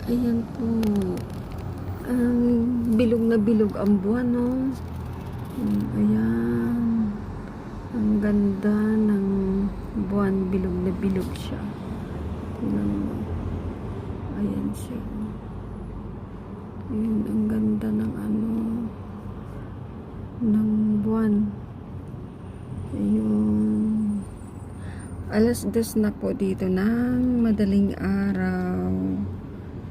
Ayan po. Ang bilog na bilog ang buwan, no? Ayan. Ang ganda ng buwan. Bilog na bilog siya. Tingnan mo. Ayan siya. Ayan, ang ganda ng ng buwan. Ayun. Alas 2 na po dito ng madaling araw.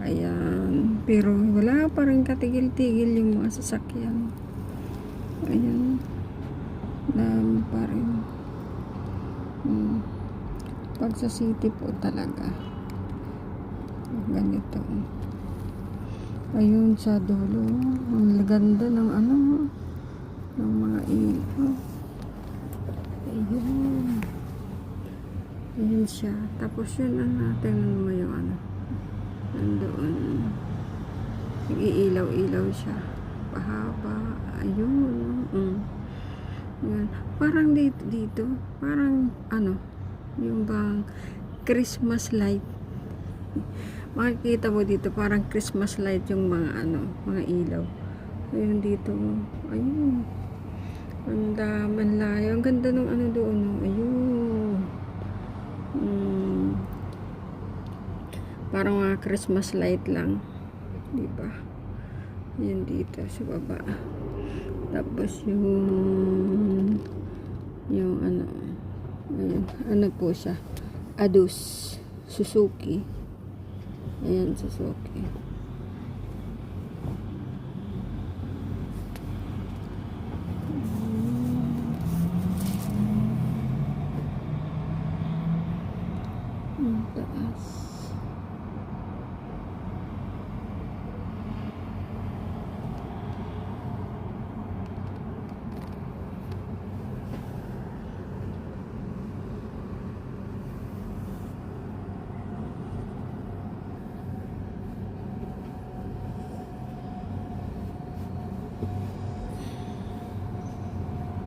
Ayan. Pero wala pa rin katigil-tigil yung mga sasakyan. Ayan. Dami pa rin. Pag sa city po talaga. Ganito. Ayun sa dulo. Ang ganda ng ng mga ilaw. Ayun. Ayun siya. Tapos yun tingnan mo yung nandoon. Nag-iilaw-ilaw siya. Pahaba. Ayun. Yan. Parang dito. Parang yung bang Christmas light. Makikita mo dito parang Christmas light yung mga mga ilaw. Ayun dito. Ayun. Ang daman layo. Ang ganda ng doon. Ayun. Parang mga Christmas light lang. Diba? Yan dito sa baba. Tapos yung ayun, po siya. Adus. Suzuki. Ayan, Suzuki. Ang taas.